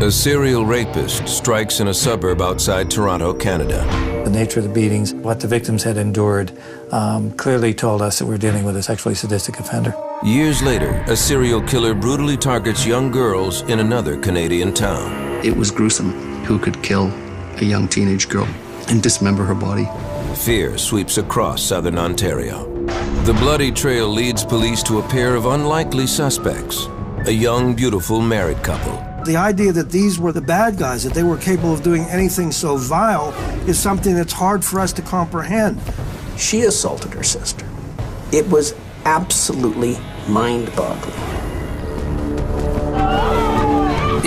A serial rapist strikes in a suburb outside Toronto, Canada. The nature of the beatings, what the victims had endured, clearly told us that we're dealing with a sexually sadistic offender. Years later, a serial killer brutally targets young girls in another Canadian town. It was gruesome. Who could kill a young teenage girl and dismember her body? Fear sweeps across southern Ontario. The bloody trail leads police to a pair of unlikely suspects, a young, beautiful married couple. The idea that these were the bad guys, that they were capable of doing anything so vile, is something that's hard for us to comprehend. She assaulted her sister. It was absolutely mind-boggling.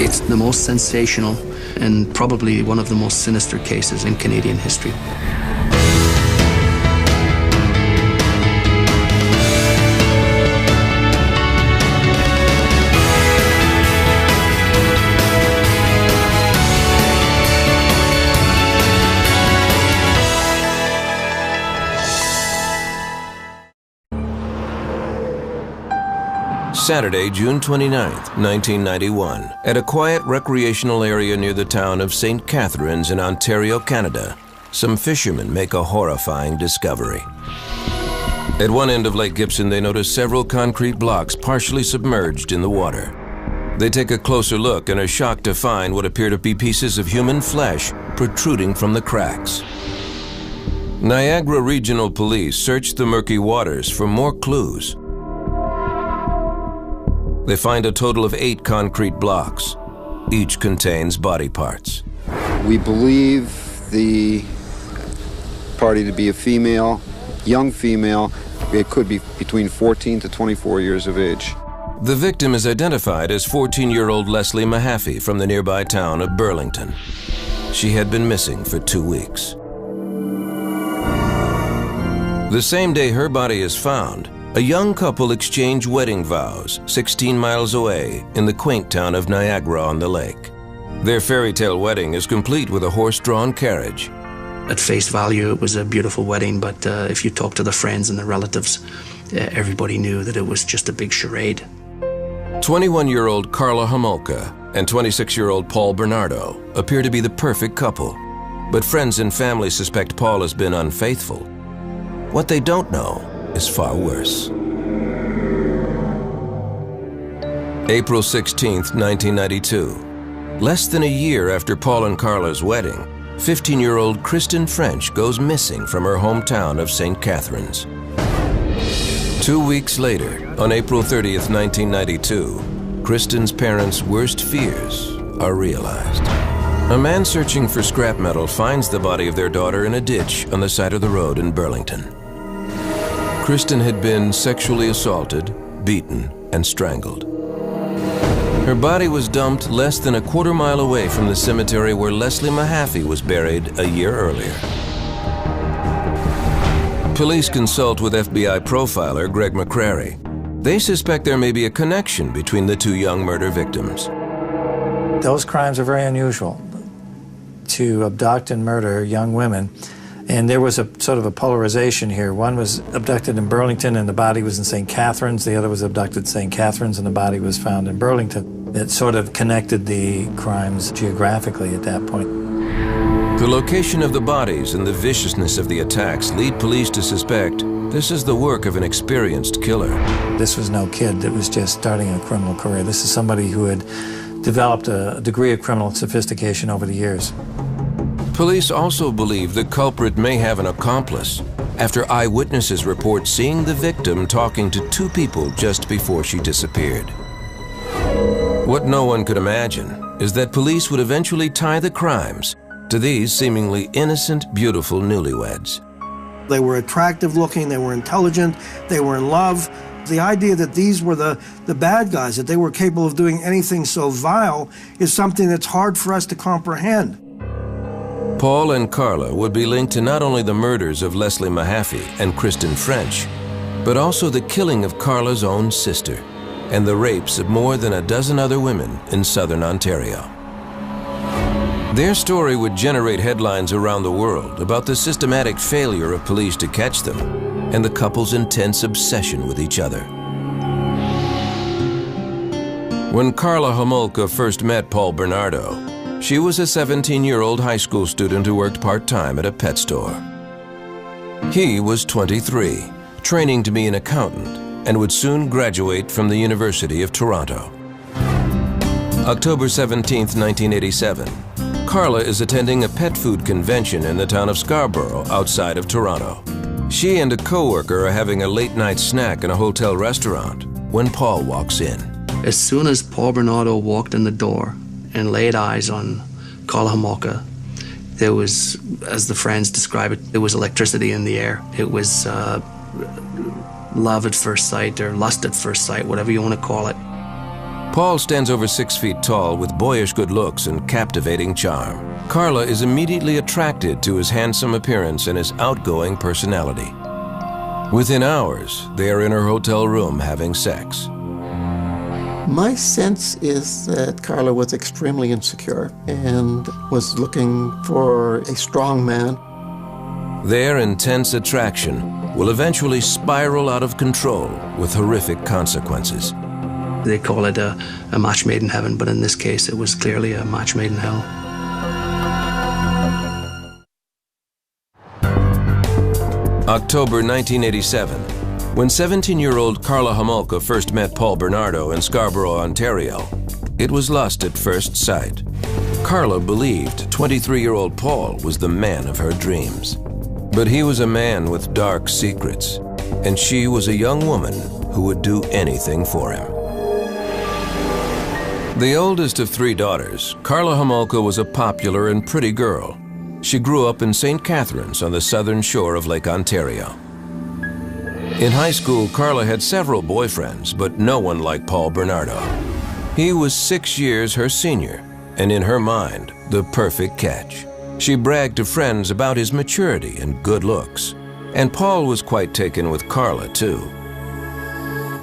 It's the most sensational and probably one of the most sinister cases in Canadian history. Saturday, June 29th, 1991, at a quiet recreational area near the town of St. Catharines in Ontario, Canada, some fishermen make a horrifying discovery. At one end of Lake Gibson, they notice several concrete blocks partially submerged in the water. They take a closer look and are shocked to find what appear to be pieces of human flesh protruding from the cracks. Niagara Regional Police search the murky waters for more clues. They find a total of 8 concrete blocks. Each contains body parts. We believe the party to be a female, young female. It could be between 14 to 24 years of age. The victim is identified as 14-year-old Leslie Mahaffey from the nearby town of Burlington. She had been missing for 2 weeks. The same day her body is found, a young couple exchange wedding vows 16 miles away in the quaint town of Niagara-on-the-Lake. Their fairy tale wedding is complete with a horse-drawn carriage. At face value, it was a beautiful wedding, but if you talk to the friends and the relatives, everybody knew that it was just a big charade. 21-year-old Carla Homolka and 26-year-old Paul Bernardo appear to be the perfect couple, but friends and family suspect Paul has been unfaithful. What they don't know is far worse. April 16th, 1992. Less than a year after Paul and Carla's wedding, 15-year-old Kristen French goes missing from her hometown of St. Catharines. 2 weeks later, on April 30th, 1992, Kristen's parents' worst fears are realized. A man searching for scrap metal finds the body of their daughter in a ditch on the side of the road in Burlington. Kristen had been sexually assaulted, beaten, and strangled. Her body was dumped less than a quarter-mile away from the cemetery where Leslie Mahaffey was buried a year earlier. Police consult with FBI profiler Greg McCrary. They suspect there may be a connection between the 2 young murder victims. Those crimes are very unusual, to abduct and murder young women. And there was a sort of a polarization here. One was abducted in Burlington and the body was in St. Catharines. The other was abducted in St. Catharines and the body was found in Burlington. It sort of connected the crimes geographically at that point. The location of the bodies and the viciousness of the attacks lead police to suspect this is the work of an experienced killer. This was no kid that was just starting a criminal career. This is somebody who had developed a degree of criminal sophistication over the years. Police also believe the culprit may have an accomplice after eyewitnesses report seeing the victim talking to 2 people just before she disappeared. What no one could imagine is that police would eventually tie the crimes to these seemingly innocent, beautiful newlyweds. They were attractive looking, they were intelligent, they were in love. The idea that these were the bad guys, that they were capable of doing anything so vile, is something that's hard for us to comprehend. Paul and Carla would be linked to not only the murders of Leslie Mahaffey and Kristen French, but also the killing of Carla's own sister and the rapes of more than a dozen other women in southern Ontario. Their story would generate headlines around the world about the systematic failure of police to catch them and the couple's intense obsession with each other. When Carla Homolka first met Paul Bernardo, she was a 17-year-old high school student who worked part-time at a pet store. He was 23, training to be an accountant, and would soon graduate from the University of Toronto. October 17, 1987, Carla is attending a pet food convention in the town of Scarborough outside of Toronto. She and a coworker are having a late-night snack in a hotel restaurant when Paul walks in. As soon as Paul Bernardo walked in the door and laid eyes on Carla Homolka, there was, as the friends describe it, there was electricity in the air. It was love at first sight or lust at first sight, whatever you want to call it. Paul stands over 6 feet tall with boyish good looks and captivating charm. Carla is immediately attracted to his handsome appearance and his outgoing personality. Within hours, they are in her hotel room having sex. My sense is that Carla was extremely insecure and was looking for a strong man. Their intense attraction will eventually spiral out of control with horrific consequences. They call it a match made in heaven, but in this case, it was clearly a match made in hell. October 1987. When 17-year-old Carla Homolka first met Paul Bernardo in Scarborough, Ontario, it was lust at first sight. Carla believed 23-year-old Paul was the man of her dreams. But he was a man with dark secrets, and she was a young woman who would do anything for him. The oldest of 3 daughters, Carla Homolka was a popular and pretty girl. She grew up in St. Catharines on the southern shore of Lake Ontario. In high school, Carla had several boyfriends, but no one like Paul Bernardo. He was 6 years her senior, and in her mind, the perfect catch. She bragged to friends about his maturity and good looks, and Paul was quite taken with Carla, too.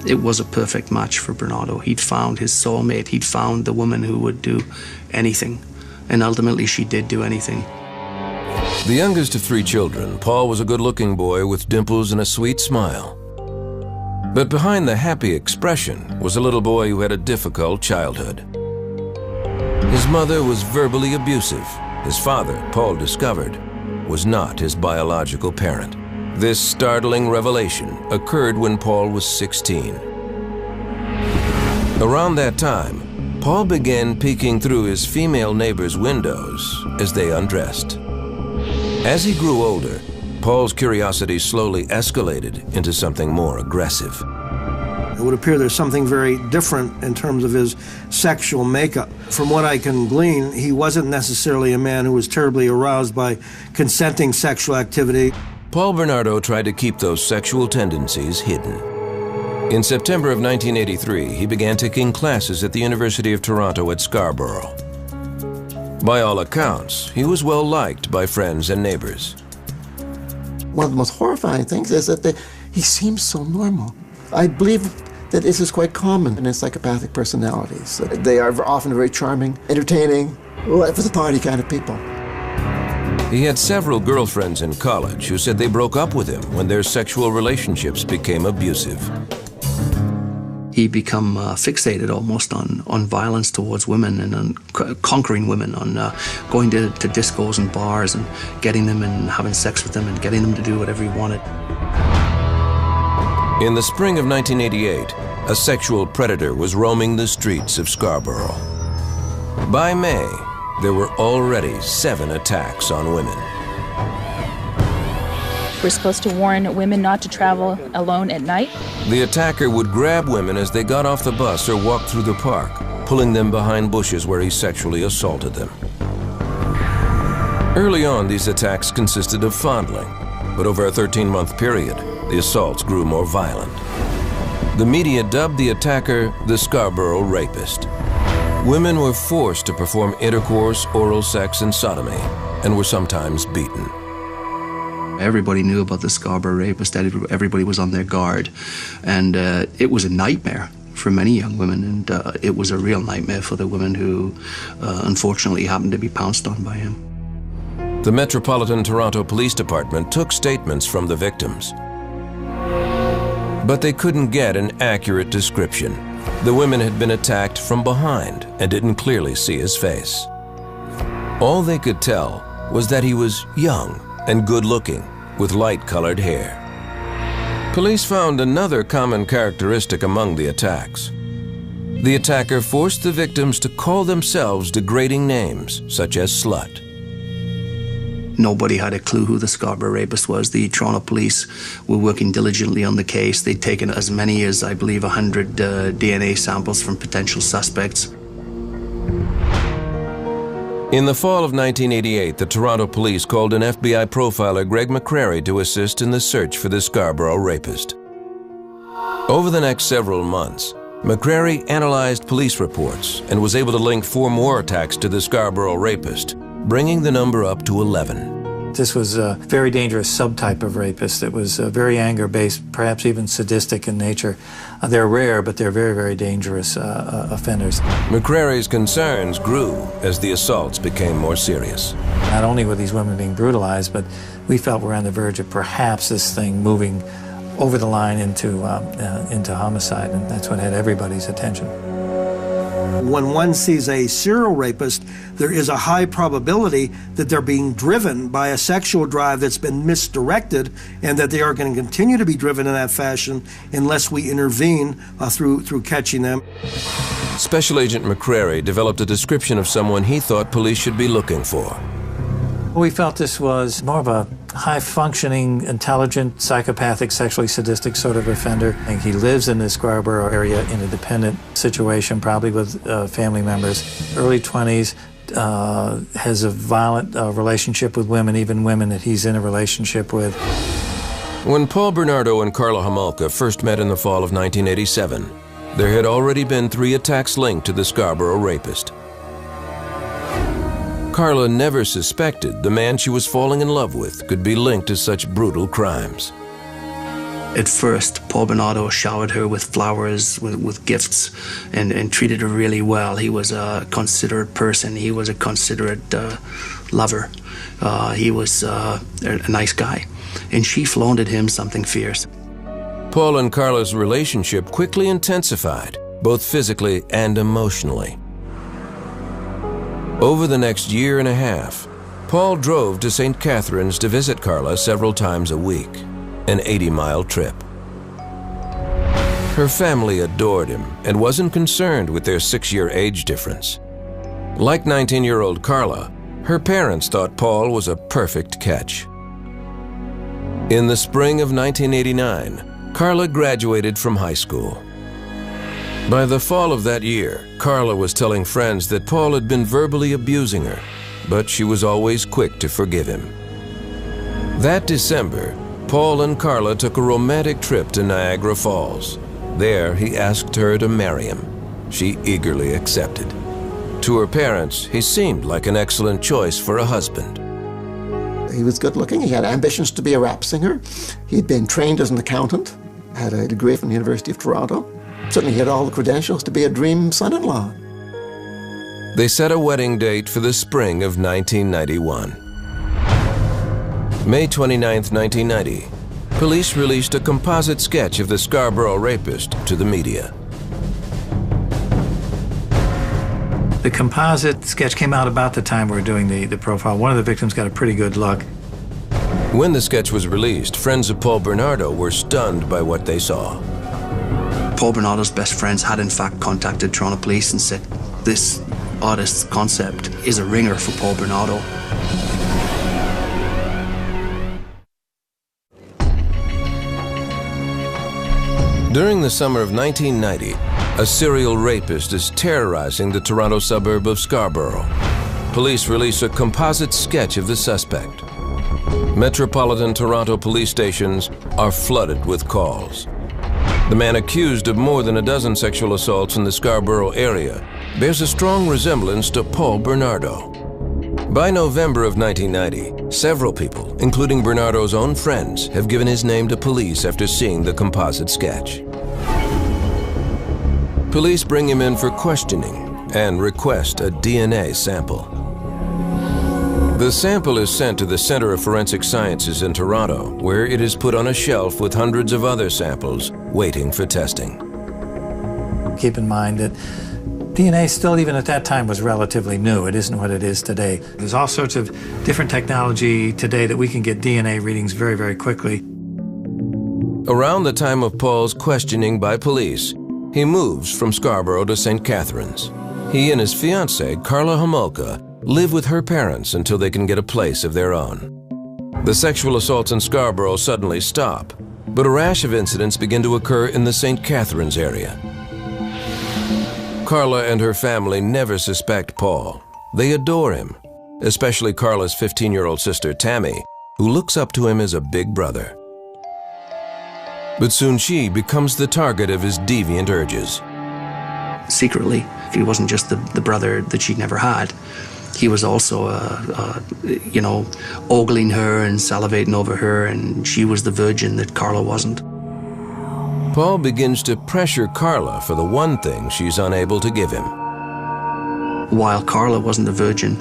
It was a perfect match for Bernardo. He'd found his soulmate. He'd found the woman who would do anything, and ultimately she did do anything. The youngest of 3 children, Paul was a good-looking boy with dimples and a sweet smile. But behind the happy expression was a little boy who had a difficult childhood. His mother was verbally abusive. His father, Paul discovered, was not his biological parent. This startling revelation occurred when Paul was 16. Around that time, Paul began peeking through his female neighbors' windows as they undressed. As he grew older, Paul's curiosity slowly escalated into something more aggressive. It would appear there's something very different in terms of his sexual makeup. From what I can glean, he wasn't necessarily a man who was terribly aroused by consenting sexual activity. Paul Bernardo tried to keep those sexual tendencies hidden. In September of 1983, he began taking classes at the University of Toronto at Scarborough. By all accounts, he was well liked by friends and neighbors. One of the most horrifying things is that he seems so normal. I believe that this is quite common in psychopathic personalities. They are often very charming, entertaining, life of the party kind of people. He had several girlfriends in college who said they broke up with him when their sexual relationships became abusive. He became fixated almost on violence towards women and on conquering women, on going to discos and bars and getting them and having sex with them and getting them to do whatever he wanted. In the spring of 1988, a sexual predator was roaming the streets of Scarborough. By May, there were already 7 attacks on women. We're supposed to warn women not to travel alone at night. The attacker would grab women as they got off the bus or walked through the park, pulling them behind bushes where he sexually assaulted them. Early on, these attacks consisted of fondling, but over a 13-month period, the assaults grew more violent. The media dubbed the attacker the Scarborough Rapist. Women were forced to perform intercourse, oral sex, and sodomy, and were sometimes beaten. Everybody knew about the Scarborough Rapist. Everybody was on their guard, and it was a nightmare for many young women, and it was a real nightmare for the women who unfortunately happened to be pounced on by him. The Metropolitan Toronto Police Department took statements from the victims, but they couldn't get an accurate description. The women had been attacked from behind and didn't clearly see his face. All they could tell was that he was young and good-looking, with light-colored hair. Police found another common characteristic among the attacks. The attacker forced the victims to call themselves degrading names, such as slut. Nobody had a clue who the Scarborough rapist was. The Toronto police were working diligently on the case. They'd taken as many as, I believe, 100 DNA samples from potential suspects. In the fall of 1988, the Toronto police called an FBI profiler, Greg McCrary, to assist in the search for the Scarborough rapist. Over the next several months, McCrary analyzed police reports and was able to link 4 more attacks to the Scarborough rapist, bringing the number up to 11. This was a very dangerous subtype of rapist that was very anger-based, perhaps even sadistic in nature. They're rare, but they're very, very dangerous offenders. McCrary's concerns grew as the assaults became more serious. Not only were these women being brutalized, but we felt we're on the verge of perhaps this thing moving over the line into homicide, and that's what had everybody's attention. When one sees a serial rapist, there is a high probability that they're being driven by a sexual drive that's been misdirected, and that they are going to continue to be driven in that fashion unless we intervene through catching them. Special Agent McCrary developed a description of someone he thought police should be looking for. We felt this was more of a high-functioning, intelligent, psychopathic, sexually sadistic sort of offender. And he lives in the Scarborough area in a dependent situation, probably with family members. Early 20s, has a violent relationship with women, even women that he's in a relationship with. When Paul Bernardo and Carla Homolka first met in the fall of 1987, there had already been 3 attacks linked to the Scarborough rapist. Carla never suspected the man she was falling in love with could be linked to such brutal crimes. At first, Paul Bernardo showered her with flowers, with gifts, and treated her really well. He was a considerate person. He was a considerate lover. He was a nice guy. And she flaunted him something fierce. Paul and Carla's relationship quickly intensified, both physically and emotionally. Over the next year and a half, Paul drove to St. Catharines to visit Carla several times a week, an 80-mile trip. Her family adored him and wasn't concerned with their 6-year age difference. Like 19-year-old Carla, her parents thought Paul was a perfect catch. In the spring of 1989, Carla graduated from high school. By the fall of that year, Carla was telling friends that Paul had been verbally abusing her, but she was always quick to forgive him. That December, Paul and Carla took a romantic trip to Niagara Falls. There, he asked her to marry him. She eagerly accepted. To her parents, he seemed like an excellent choice for a husband. He was good looking. He had ambitions to be a rap singer. He'd been trained as an accountant, had a degree from the University of Toronto. Certainly he had all the credentials to be a dream son-in-law. They set a wedding date for the spring of 1991. May 29, 1990, police released a composite sketch of the Scarborough rapist to the media. The composite sketch came out about the time we were doing the profile. One of the victims got a pretty good look. When the sketch was released, friends of Paul Bernardo were stunned by what they saw. Paul Bernardo's best friends had in fact contacted Toronto police and said, this artist's concept is a ringer for Paul Bernardo. During the summer of 1990, a serial rapist is terrorizing the Toronto suburb of Scarborough. Police release a composite sketch of the suspect. Metropolitan Toronto police stations are flooded with calls. The man accused of more than a dozen sexual assaults in the Scarborough area bears a strong resemblance to Paul Bernardo. By November of 1990, several people, including Bernardo's own friends, have given his name to police after seeing the composite sketch. Police bring him in for questioning and request a DNA sample. The sample is sent to the Center of Forensic Sciences in Toronto, where it is put on a shelf with hundreds of other samples waiting for testing. keep in mind that DNA still, even at that time, was relatively new. It isn't what it is today. There's all sorts of different technology today that we can get DNA readings very, very quickly. Around the time of Paul's questioning by police, he moves from Scarborough to St. Catharines. He and his fiancée, Karla Homolka, live with her parents until they can get a place of their own. The sexual assaults in Scarborough suddenly stop, but a rash of incidents begin to occur in the St. Catharines area. Karla and her family never suspect Paul. They adore him, especially Karla's 15-year-old sister, Tammy, who looks up to him as a big brother. But soon she becomes the target of his deviant urges. Secretly, he wasn't just the brother that she'd never had. He was also, ogling her and salivating over her, and she was the virgin that Karla wasn't. Paul begins to pressure Karla for the one thing she's unable to give him. While Karla wasn't a virgin,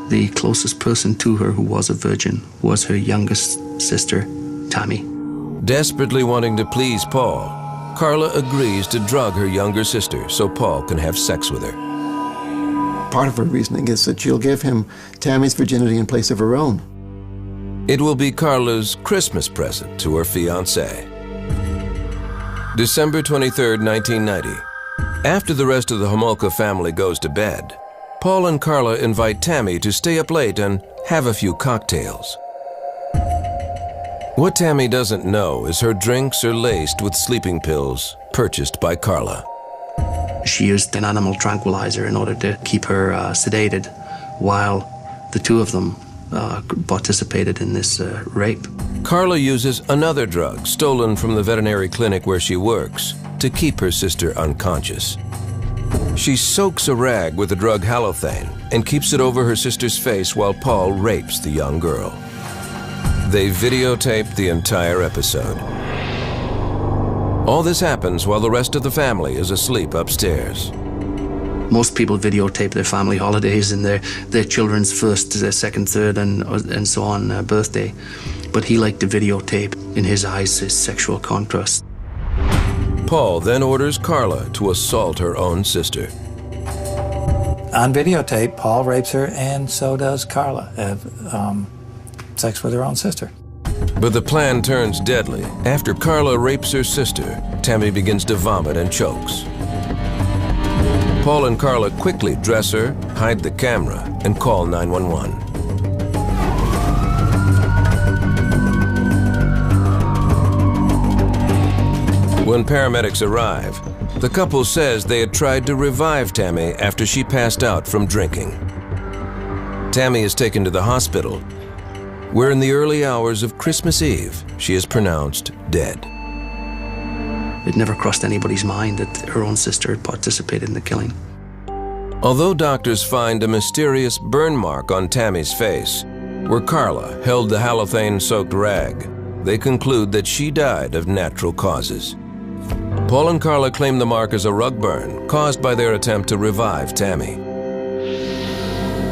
the closest person to her who was a virgin was her youngest sister, Tammy. Desperately wanting to please Paul, Karla agrees to drug her younger sister so Paul can have sex with her. Part of her reasoning is that she'll give him Tammy's virginity in place of her own. It will be Karla's Christmas present to her fiancé. December 23, 1990. After the rest of the Homolka family goes to bed, Paul and Karla invite Tammy to stay up late and have a few cocktails. What Tammy doesn't know is her drinks are laced with sleeping pills purchased by Karla. She used an animal tranquilizer in order to keep her sedated while the two of them participated in this rape. Karla uses another drug stolen from the veterinary clinic where she works to keep her sister unconscious. She soaks a rag with the drug halothane and keeps it over her sister's face while Paul rapes the young girl. They videotape the entire episode. All this happens while the rest of the family is asleep upstairs. Most people videotape their family holidays and their children's first, their second, third, and so on birthday. But he liked to videotape, in his eyes, his sexual contrast. Paul then orders Karla to assault her own sister. On videotape, Paul rapes her, and so does Karla. Sex with her own sister. But the plan turns deadly. After Karla rapes her sister, Tammy begins to vomit and chokes. Paul and Karla quickly dress her, hide the camera, and call 911. When paramedics arrive, the couple says they had tried to revive Tammy after she passed out from drinking. Tammy is taken to the hospital, where in the early hours of Christmas Eve, she is pronounced dead. It never crossed anybody's mind that her own sister had participated in the killing. Although doctors find a mysterious burn mark on Tammy's face, where Karla held the halothane-soaked rag, they conclude that she died of natural causes. Paul and Karla claim the mark as a rug burn caused by their attempt to revive Tammy.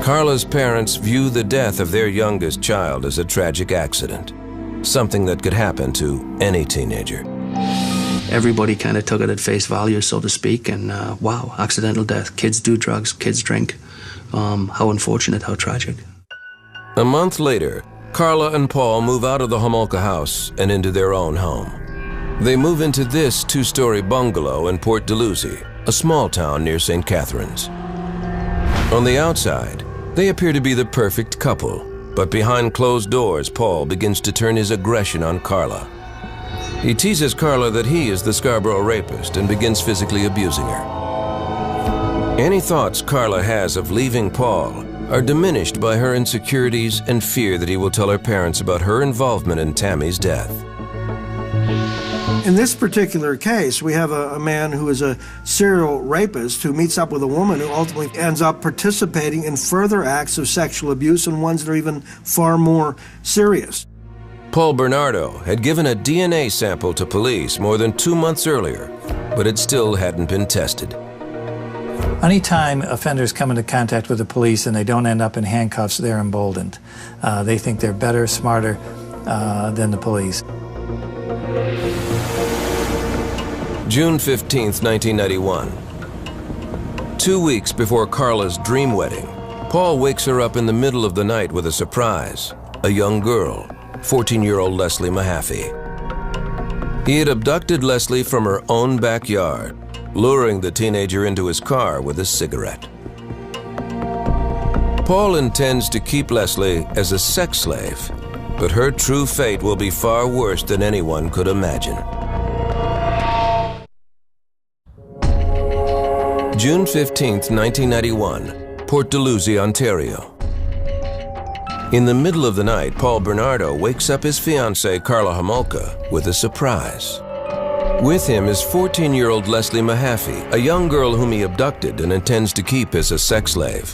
Karla's parents view the death of their youngest child as a tragic accident, something that could happen to any teenager. Everybody kind of took it at face value, so to speak, and wow, accidental death. Kids do drugs, kids drink. How unfortunate, how tragic. A month later, Karla and Paul move out of the Homolka house and into their own home. They move into this two-story bungalow in Port Dalhousie, a small town near St. Catharines. On the outside, they appear to be the perfect couple, but behind closed doors, Paul begins to turn his aggression on Karla. He teases Karla that he is the Scarborough rapist and begins physically abusing her. Any thoughts Karla has of leaving Paul are diminished by her insecurities and fear that he will tell her parents about her involvement in Tammy's death. In this particular case, we have a man who is a serial rapist who meets up with a woman who ultimately ends up participating in further acts of sexual abuse, and ones that are even far more serious. Paul Bernardo had given a DNA sample to police more than 2 months earlier, but it still hadn't been tested. Anytime offenders come into contact with the police and they don't end up in handcuffs, they're emboldened. They think they're better, smarter than the police. June 15, 1991. 2 weeks before Carla's dream wedding, Paul wakes her up in the middle of the night with a surprise, a young girl, 14-year-old Leslie Mahaffey. He had abducted Leslie from her own backyard, luring the teenager into his car with a cigarette. Paul intends to keep Leslie as a sex slave, but her true fate will be far worse than anyone could imagine. June 15, 1991, Port Dalhousie, Ontario. In the middle of the night, Paul Bernardo wakes up his fiancée, Karla Homolka, with a surprise. With him is 14-year-old Leslie Mahaffey, a young girl whom he abducted and intends to keep as a sex slave.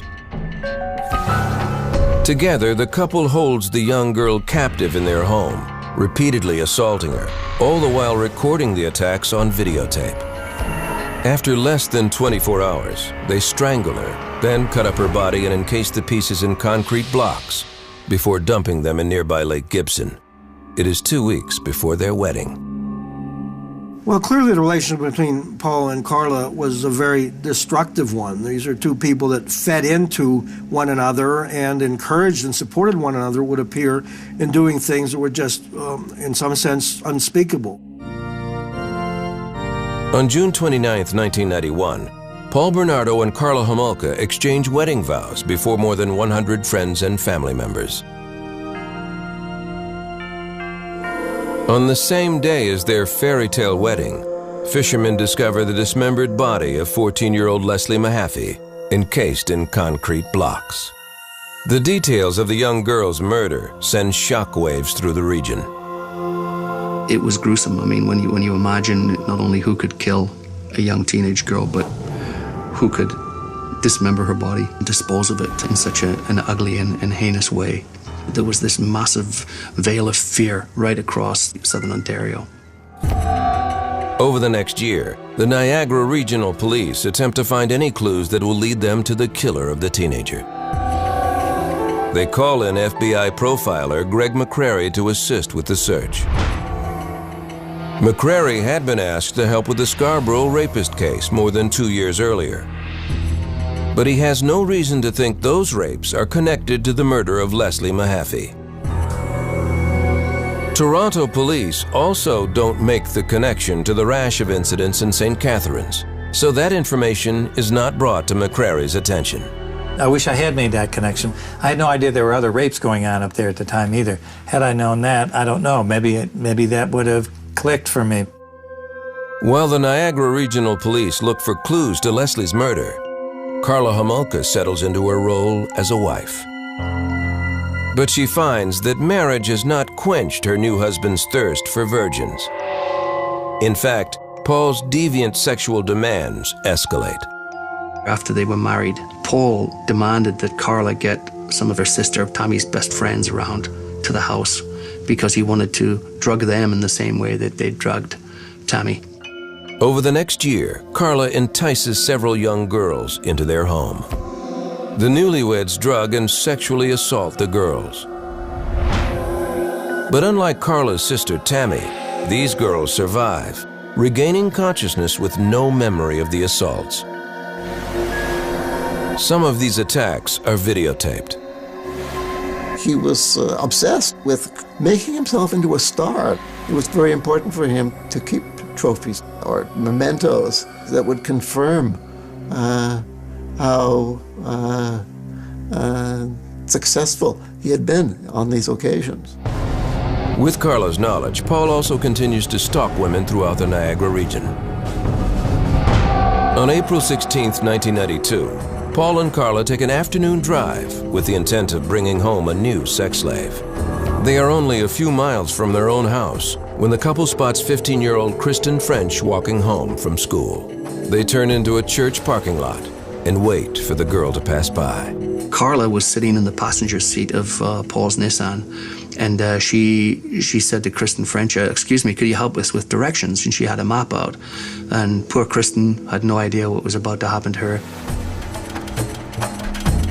Together, the couple holds the young girl captive in their home, repeatedly assaulting her, all the while recording the attacks on videotape. After less than 24 hours, they strangle her, then cut up her body and encase the pieces in concrete blocks before dumping them in nearby Lake Gibson. It is 2 weeks before their wedding. Well, clearly the relationship between Paul and Karla was a very destructive one. These are two people that fed into one another and encouraged and supported one another, would appear, in doing things that were just, in some sense, unspeakable. On June 29, 1991, Paul Bernardo and Karla Homolka exchange wedding vows before more than 100 friends and family members. On the same day as their fairy tale wedding, fishermen discover the dismembered body of 14-year-old Leslie Mahaffey, encased in concrete blocks. The details of the young girl's murder send shockwaves through the region. It was gruesome. I mean, when you imagine not only who could kill a young teenage girl, but who could dismember her body and dispose of it in such an ugly and heinous way. There was this massive veil of fear right across southern Ontario. Over the next year, the Niagara Regional Police attempt to find any clues that will lead them to the killer of the teenager. They call in FBI profiler Greg McCrary to assist with the search. McCrary had been asked to help with the Scarborough rapist case more than 2 years earlier. But he has no reason to think those rapes are connected to the murder of Leslie Mahaffey. Toronto police also don't make the connection to the rash of incidents in St. Catharines, so that information is not brought to McCrary's attention. I wish I had made that connection. I had no idea there were other rapes going on up there at the time either. Had I known that, I don't know, maybe that would have clicked for me. While the Niagara Regional Police look for clues to Leslie's murder, Karla Homolka settles into her role as a wife. But she finds that marriage has not quenched her new husband's thirst for virgins. In fact, Paul's deviant sexual demands escalate. After they were married, Paul demanded that Karla get some of her sister Tammy's best friends around to the house because he wanted to drug them in the same way that they drugged Tammy. Over the next year, Karla entices several young girls into their home. The newlyweds drug and sexually assault the girls. But unlike Karla's sister Tammy, these girls survive, regaining consciousness with no memory of the assaults. Some of these attacks are videotaped. He was obsessed with making himself into a star. It was very important for him to keep trophies or mementos that would confirm how successful he had been on these occasions. With Karla's knowledge, Paul also continues to stalk women throughout the Niagara region. On April 16, 1992, Paul and Karla take an afternoon drive with the intent of bringing home a new sex slave. They are only a few miles from their own house when the couple spots 15-year-old Kristen French walking home from school. They turn into a church parking lot and wait for the girl to pass by. Karla was sitting in the passenger seat of Paul's Nissan, and she said to Kristen French, "Excuse me, could you help us with directions?" And she had a map out. And poor Kristen had no idea what was about to happen to her.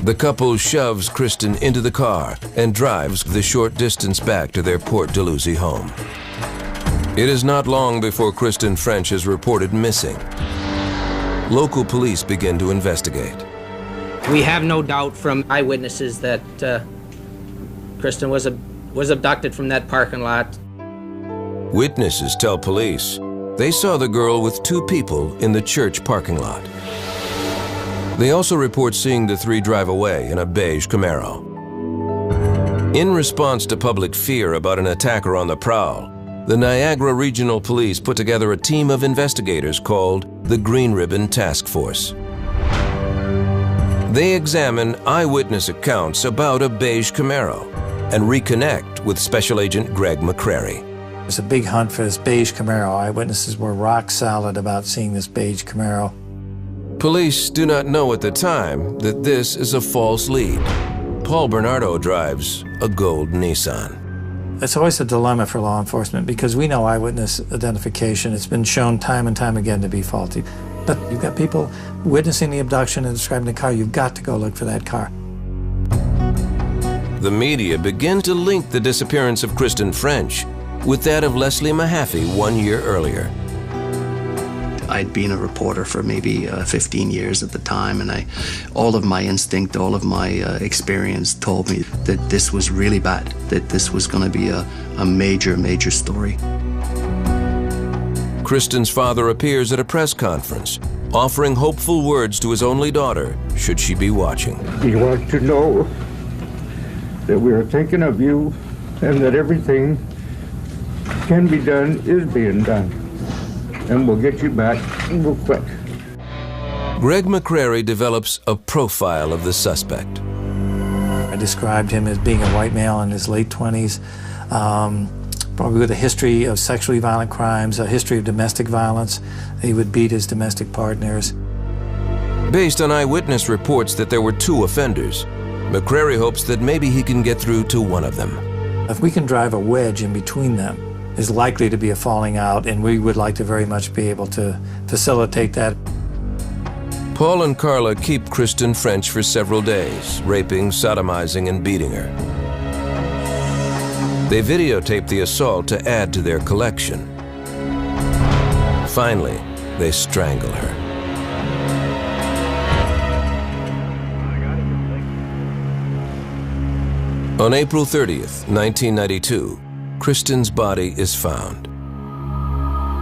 The couple shoves Kristen into the car and drives the short distance back to their Port Dalhousie home. It is not long before Kristen French is reported missing. local police begin to investigate. We have no doubt from eyewitnesses that Kristen was abducted from that parking lot. Witnesses tell police they saw the girl with two people in the church parking lot. They also report seeing the three drive away in a beige Camaro. In response to public fear about an attacker on the prowl, the Niagara Regional Police put together a team of investigators called the Green Ribbon Task Force. They examine eyewitness accounts about a beige Camaro and reconnect with Special Agent Greg McCrary. It was a big hunt for this beige Camaro. Eyewitnesses were rock solid about seeing this beige Camaro. Police do not know at the time that this is a false lead. Paul Bernardo drives a gold Nissan. It's always a dilemma for law enforcement because we know eyewitness identification. It's been shown time and time again to be faulty. But you've got people witnessing the abduction and describing the car. You've got to go look for that car. The media begin to link the disappearance of Kristen French with that of Leslie Mahaffey 1 year earlier. I'd been a reporter for maybe 15 years at the time, and all of my instinct, all of my experience told me that this was really bad, that this was going to be a major, major story. Kristen's father appears at a press conference, offering hopeful words to his only daughter, should she be watching. We want to know that we are thinking of you and that everything can be done is being done. And we'll get you back real quick. Greg McCrary develops a profile of the suspect. I described him as being a white male in his late 20s, probably with a history of sexually violent crimes, a history of domestic violence. He would beat his domestic partners. Based on eyewitness reports that there were two offenders, McCrary hopes that maybe he can get through to one of them. If we can drive a wedge in between them, is likely to be a falling out, and we would like to very much be able to facilitate that. Paul and Carla keep Kristen French for several days, raping, sodomizing, and beating her. They videotape the assault to add to their collection. Finally, they strangle her. On April 30th, 1992, Kristen's body is found.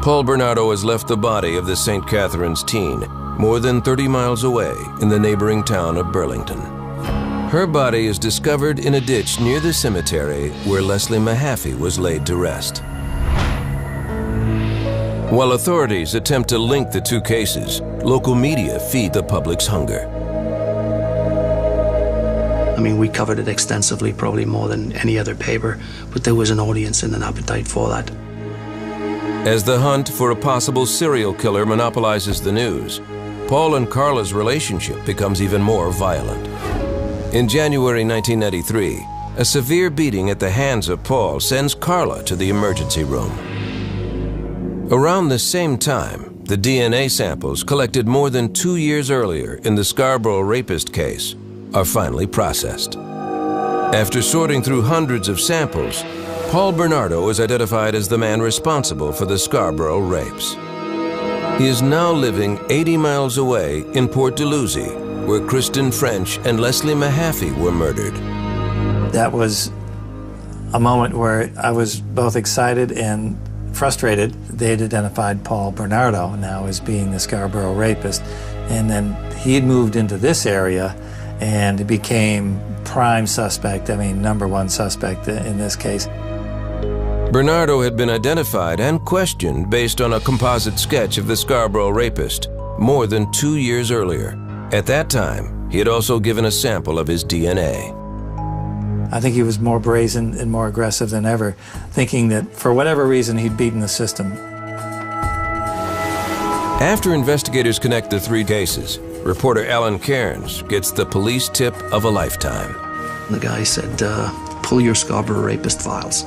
Paul Bernardo has left the body of the St. Catherine's teen more than 30 miles away in the neighboring town of Burlington. Her body is discovered in a ditch near the cemetery where Leslie Mahaffey was laid to rest. While authorities attempt to link the two cases, local media feed the public's hunger. I mean, we covered it extensively, probably more than any other paper, but there was an audience and an appetite for that. As the hunt for a possible serial killer monopolizes the news, Paul and Carla's relationship becomes even more violent. In January 1993, a severe beating at the hands of Paul sends Carla to the emergency room. Around the same time, the DNA samples collected more than 2 years earlier in the Scarborough rapist case are finally processed. After sorting through hundreds of samples, Paul Bernardo is identified as the man responsible for the Scarborough rapes. He is now living 80 miles away in Port Dalhousie, where Kristen French and Leslie Mahaffey were murdered. That was a moment where I was both excited and frustrated. They had identified Paul Bernardo now as being the Scarborough rapist, and then he had moved into this area and became prime suspect, I mean #1 suspect in this case. Bernardo had been identified and questioned based on a composite sketch of the Scarborough rapist more than 2 years earlier. At that time, he had also given a sample of his DNA. I think he was more brazen and more aggressive than ever, thinking that for whatever reason he'd beaten the system. After investigators connect the three cases, reporter Alan Cairns gets the police tip of a lifetime. The guy said, pull your Scarborough rapist files.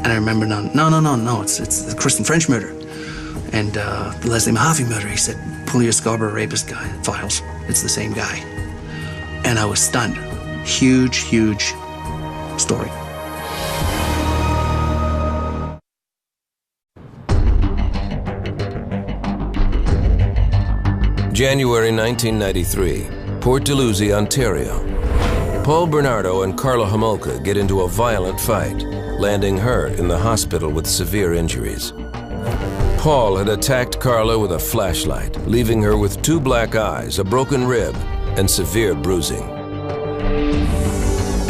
And I remember, no, it's the Kristen French murder. And the Leslie Mahaffey murder, he said, pull your Scarborough rapist guy files. It's the same guy. And I was stunned. Huge, huge story. January 1993, Port Dalhousie, Ontario. Paul Bernardo and Carla Homolka get into a violent fight, landing her in the hospital with severe injuries. Paul had attacked Carla with a flashlight, leaving her with 2 black eyes, a broken rib, and severe bruising.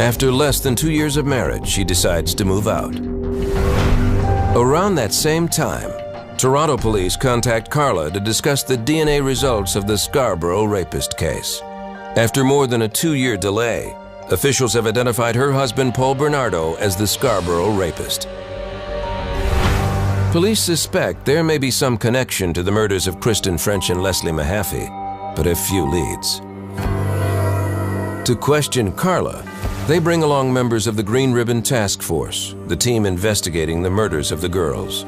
After less than 2 years of marriage, she decides to move out. Around that same time, Toronto police contact Carla to discuss the DNA results of the Scarborough rapist case. After more than a 2-year delay, officials have identified her husband Paul Bernardo as the Scarborough rapist. Police suspect there may be some connection to the murders of Kristen French and Leslie Mahaffey, but have few leads. To question Carla, they bring along members of the Green Ribbon Task Force, the team investigating the murders of the girls.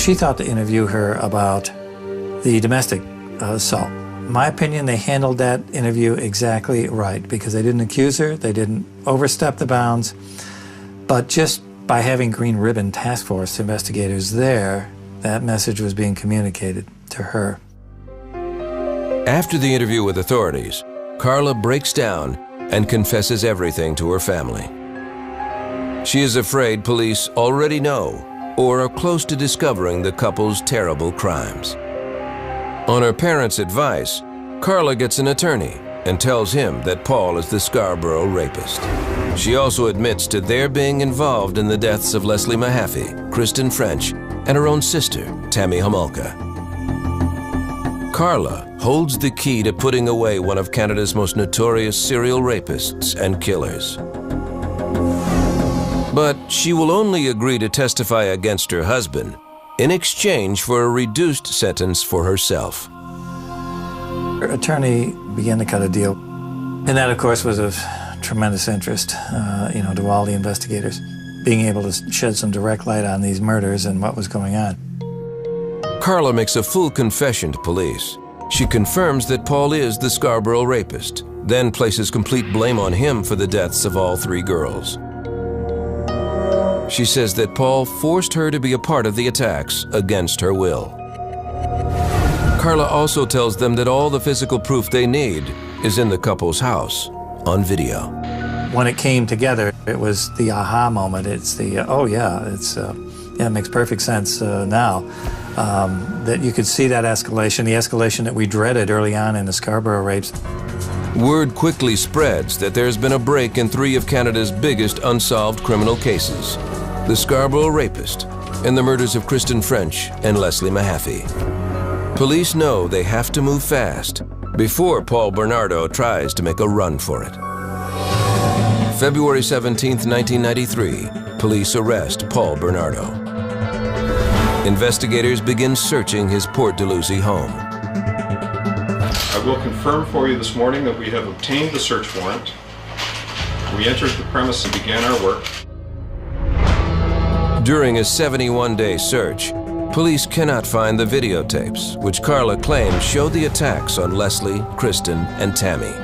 She thought to interview her about the domestic assault. In my opinion, they handled that interview exactly right because they didn't accuse her, they didn't overstep the bounds, but just by having Green Ribbon Task Force investigators there, that message was being communicated to her. After the interview with authorities, Carla breaks down and confesses everything to her family. She is afraid police already know or are close to discovering the couple's terrible crimes. On her parents' advice, Carla gets an attorney and tells him that Paul is the Scarborough rapist. She also admits to their being involved in the deaths of Leslie Mahaffey, Kristen French, and her own sister, Tammy Homolka. Carla holds the key to putting away one of Canada's most notorious serial rapists and killers. But she will only agree to testify against her husband in exchange for a reduced sentence for herself. Her attorney began to cut a deal, and that, of course, was of tremendous interest, to all the investigators, being able to shed some direct light on these murders and what was going on. Carla makes a full confession to police. She confirms that Paul is the Scarborough rapist, then places complete blame on him for the deaths of all 3 girls. She says that Paul forced her to be a part of the attacks against her will. Carla also tells them that all the physical proof they need is in the couple's house, on video. When it came together, it was the aha moment. It's the, it makes perfect sense now. That you could see that escalation, the escalation that we dreaded early on in the Scarborough rapes. Word quickly spreads that there's been a break in 3 of Canada's biggest unsolved criminal cases: the Scarborough rapist and the murders of Kristen French and Leslie Mahaffey. Police know they have to move fast before Paul Bernardo tries to make a run for it. February 17, 1993, police arrest Paul Bernardo. Investigators begin searching his Port Dalhousie home. I will confirm for you this morning that we have obtained the search warrant. We entered the premise and began our work. During a 71-day search, police cannot find the videotapes, which Carla claims show the attacks on Leslie, Kristen, and Tammy.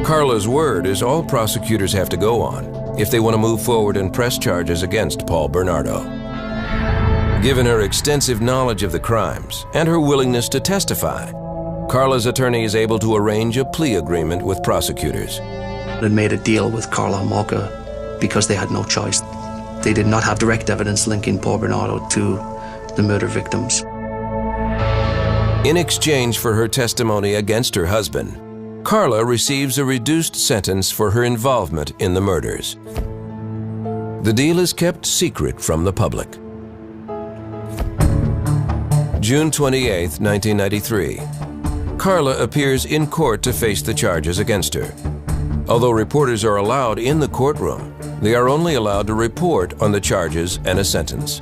Carla's word is all prosecutors have to go on if they want to move forward and press charges against Paul Bernardo. Given her extensive knowledge of the crimes and her willingness to testify, Carla's attorney is able to arrange a plea agreement with prosecutors. They made a deal with Carla Homolka because they had no choice. They did not have direct evidence linking Paul Bernardo to the murder victims. In exchange for her testimony against her husband, Carla receives a reduced sentence for her involvement in the murders. The deal is kept secret from the public. June 28, 1993. Carla appears in court to face the charges against her. Although reporters are allowed in the courtroom, they are only allowed to report on the charges and a sentence.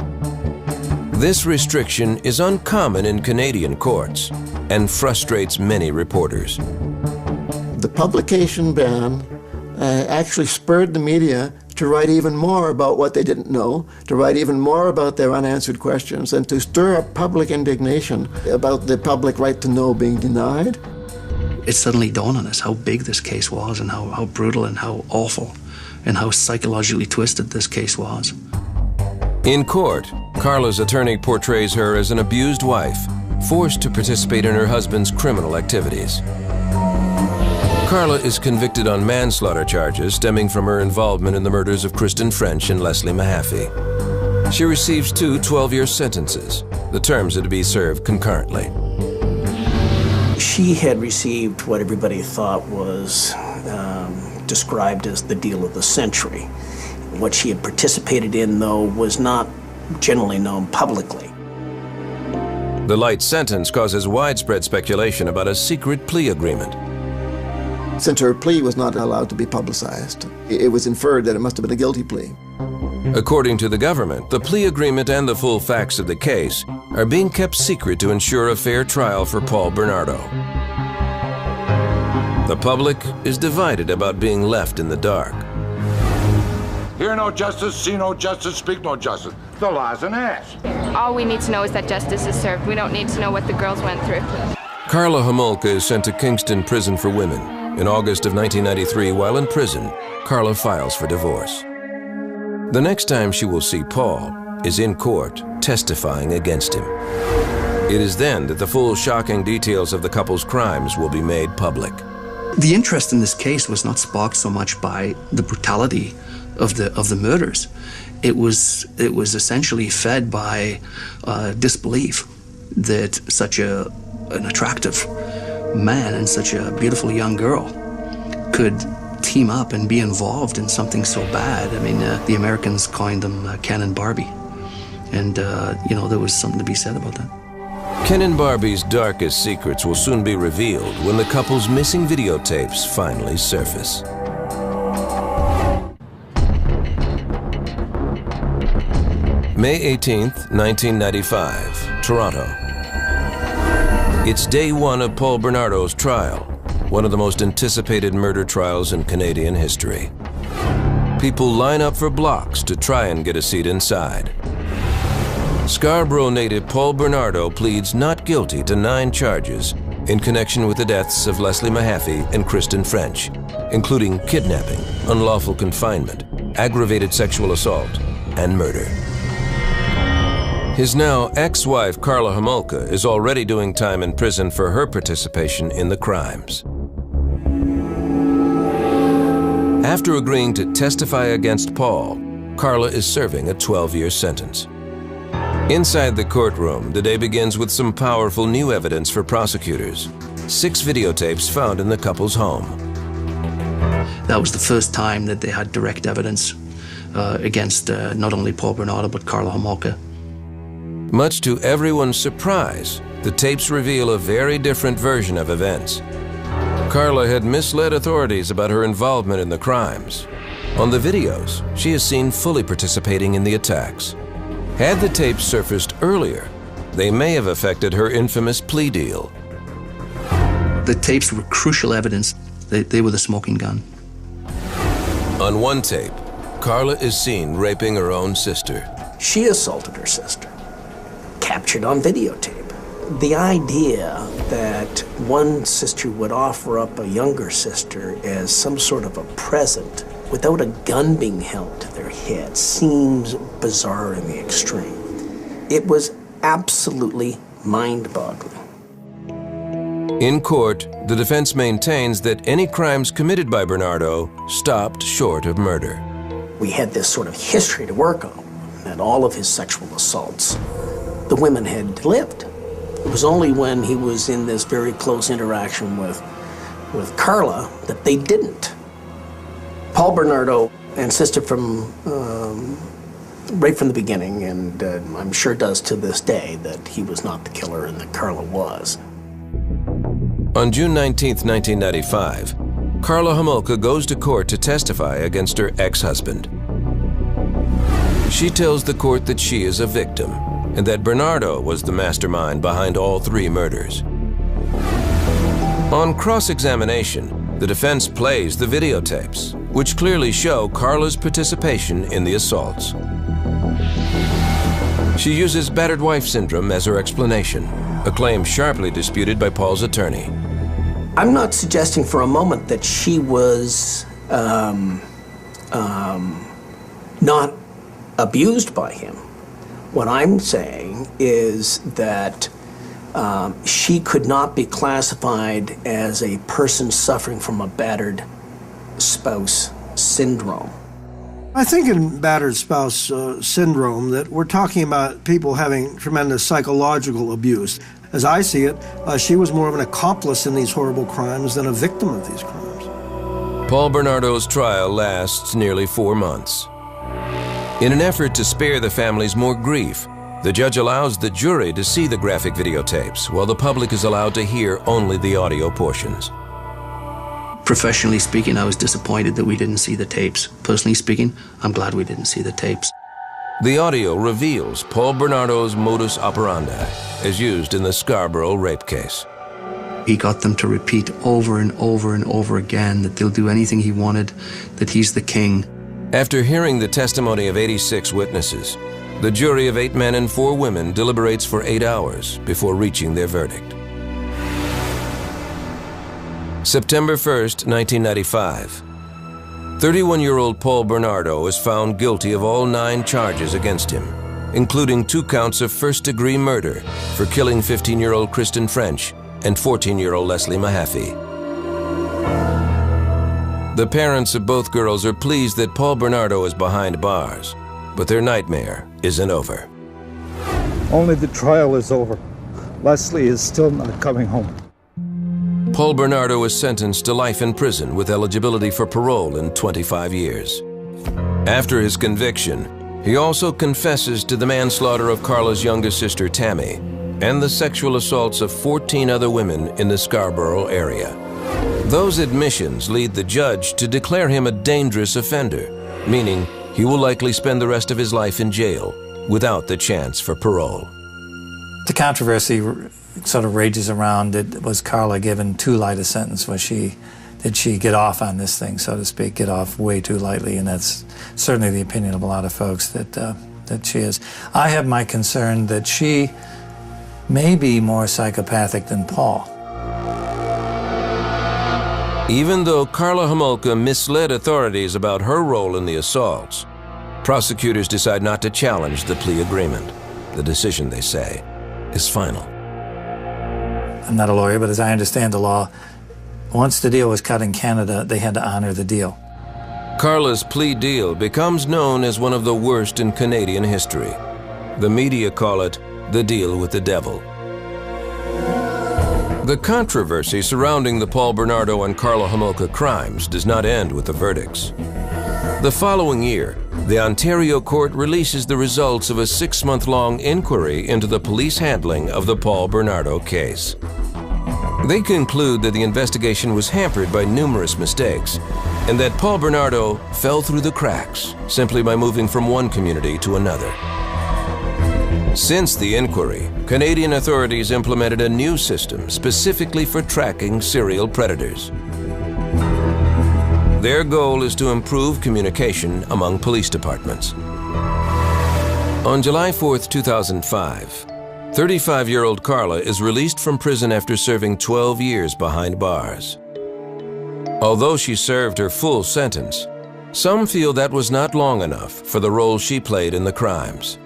This restriction is uncommon in Canadian courts and frustrates many reporters. The publication ban actually spurred the media to write even more about what they didn't know, to write even more about their unanswered questions, and to stir up public indignation about the public right to know being denied. It suddenly dawned on us how big this case was and how brutal and how awful and how psychologically twisted this case was. In court, Carla's attorney portrays her as an abused wife, forced to participate in her husband's criminal activities. Carla is convicted on manslaughter charges stemming from her involvement in the murders of Kristen French and Leslie Mahaffey. She receives 2 12-year sentences. The terms are to be served concurrently. She had received what everybody thought was described as the deal of the century. What she had participated in, though, was not generally known publicly. The light sentence causes widespread speculation about a secret plea agreement. Since her plea was not allowed to be publicized, it was inferred that it must have been a guilty plea. According to the government, the plea agreement and the full facts of the case are being kept secret to ensure a fair trial for Paul Bernardo. The public is divided about being left in the dark. Hear no justice, see no justice, speak no justice. The law's an ass. All we need to know is that justice is served. We don't need to know what the girls went through. Karla Homolka is sent to Kingston Prison for Women. In August of 1993, while in prison, Karla files for divorce. The next time she will see Paul is in court, testifying against him. It is then that the full shocking details of the couple's crimes will be made public. The interest in this case was not sparked so much by the brutality of the murders. It was essentially fed by disbelief that such an attractive man and such a beautiful young girl could team up and be involved in something so bad. I mean, the Americans coined them Ken and Barbie. And, you know, there was something to be said about that. Ken and Barbie's darkest secrets will soon be revealed when the couple's missing videotapes finally surface. May 18th, 1995, Toronto. It's day 1 of Paul Bernardo's trial, one of the most anticipated murder trials in Canadian history. People line up for blocks to try and get a seat inside. Scarborough native Paul Bernardo pleads not guilty to 9 charges in connection with the deaths of Leslie Mahaffey and Kristen French, including kidnapping, unlawful confinement, aggravated sexual assault, and murder. His now ex-wife Karla Homolka is already doing time in prison for her participation in the crimes. After agreeing to testify against Paul, Karla is serving a 12-year sentence. Inside the courtroom, the day begins with some powerful new evidence for prosecutors. 6 videotapes found in the couple's home. That was the first time that they had direct evidence against not only Paul Bernardo but Karla Homolka. Much to everyone's surprise, the tapes reveal a very different version of events. Karla had misled authorities about her involvement in the crimes. On the videos, she is seen fully participating in the attacks. Had the tapes surfaced earlier, they may have affected her infamous plea deal. The tapes were crucial evidence. They were the smoking gun. On one tape, Karla is seen raping her own sister. She assaulted her sister, captured on videotape. The idea that one sister would offer up a younger sister as some sort of a present without a gun being held to their head seems bizarre in the extreme. It was absolutely mind-boggling. In court, the defense maintains that any crimes committed by Bernardo stopped short of murder. We had this sort of history to work on, that all of his sexual assaults, the women had lived. It was only when he was in this very close interaction with Karla that they didn't. Paul Bernardo insisted right from the beginning, and I'm sure does to this day, that he was not the killer and that Karla was. On June 19, 1995, Karla Homolka goes to court to testify against her ex-husband. She tells the court that she is a victim and that Bernardo was the mastermind behind all 3 murders. On cross-examination, the defense plays the videotapes, which clearly show Karla's participation in the assaults. She uses battered wife syndrome as her explanation, a claim sharply disputed by Paul's attorney. I'm not suggesting for a moment that she was not abused by him. What I'm saying is that she could not be classified as a person suffering from a battered spouse syndrome. I think in battered spouse syndrome that we're talking about people having tremendous psychological abuse. As I see it, she was more of an accomplice in these horrible crimes than a victim of these crimes. Paul Bernardo's trial lasts nearly 4 months. In an effort to spare the families more grief, the judge allows the jury to see the graphic videotapes, while the public is allowed to hear only the audio portions. Professionally speaking, I was disappointed that we didn't see the tapes. Personally speaking, I'm glad we didn't see the tapes. The audio reveals Paul Bernardo's modus operandi, as used in the Scarborough rape case. He got them to repeat over and over and over again that they'll do anything he wanted, that he's the king. After hearing the testimony of 86 witnesses, the jury of 8 men and 4 women deliberates for 8 hours before reaching their verdict. September 1st, 1995. 31-year-old Paul Bernardo is found guilty of all 9 charges against him, including 2 counts of first-degree murder for killing 15-year-old Kristen French and 14-year-old Leslie Mahaffey. The parents of both girls are pleased that Paul Bernardo is behind bars, but their nightmare isn't over. Only the trial is over. Leslie is still not coming home. Paul Bernardo is sentenced to life in prison with eligibility for parole in 25 years. After his conviction, he also confesses to the manslaughter of Carla's youngest sister, Tammy, and the sexual assaults of 14 other women in the Scarborough area. Those admissions lead the judge to declare him a dangerous offender, meaning he will likely spend the rest of his life in jail without the chance for parole. The controversy sort of rages around, was Carla given too light a sentence? Did she get off on this thing, so to speak, get off way too lightly? And that's certainly the opinion of a lot of folks, that she is. I have my concern that she may be more psychopathic than Paul. Even though Karla Homolka misled authorities about her role in the assaults, prosecutors decide not to challenge the plea agreement. The decision, they say, is final. I'm not a lawyer, but as I understand the law, once the deal was cut in Canada, they had to honor the deal. Carla's plea deal becomes known as one of the worst in Canadian history. The media call it the deal with the devil. The controversy surrounding the Paul Bernardo and Karla Homolka crimes does not end with the verdicts. The following year, the Ontario court releases the results of a 6-month-long inquiry into the police handling of the Paul Bernardo case. They conclude that the investigation was hampered by numerous mistakes and that Paul Bernardo fell through the cracks simply by moving from one community to another. Since the inquiry, Canadian authorities implemented a new system specifically for tracking serial predators. Their goal is to improve communication among police departments. On July 4th, 2005, 35-year-old Carla is released from prison after serving 12 years behind bars. Although she served her full sentence, some feel that was not long enough for the role she played in the crimes.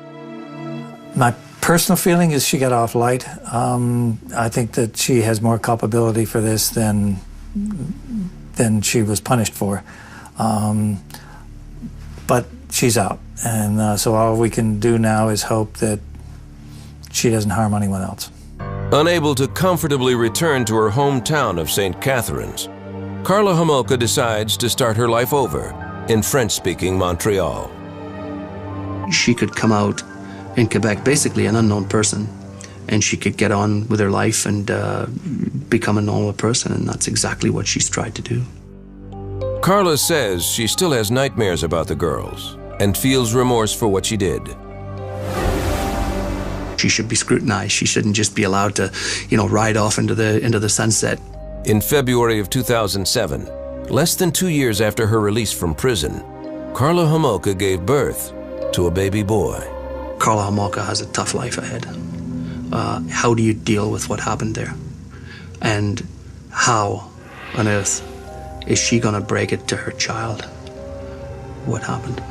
My personal feeling is she got off light. I think that she has more culpability for this than she was punished for. But she's out. And so all we can do now is hope that she doesn't harm anyone else. Unable to comfortably return to her hometown of St. Catharines, Karla Homolka decides to start her life over in French-speaking Montreal. She could come out in Quebec, basically an unknown person, and she could get on with her life and become a normal person, and that's exactly what she's tried to do. Karla says she still has nightmares about the girls and feels remorse for what she did. She should be scrutinized. She shouldn't just be allowed to, ride off into the sunset. In February of 2007, less than 2 years after her release from prison, Karla Homolka gave birth to a baby boy. Karla Homolka has a tough life ahead. How do you deal with what happened there? And how on earth is she going to break it to her child? What happened?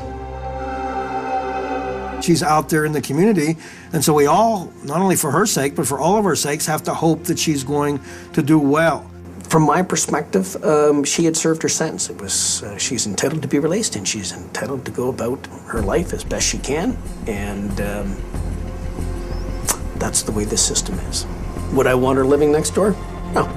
She's out there in the community, and so we all, not only for her sake, but for all of our sakes, have to hope that she's going to do well. From my perspective, she had served her sentence. It was she's entitled to be released, and she's entitled to go about her life as best she can, and that's the way this system is. Would I want her living next door? No.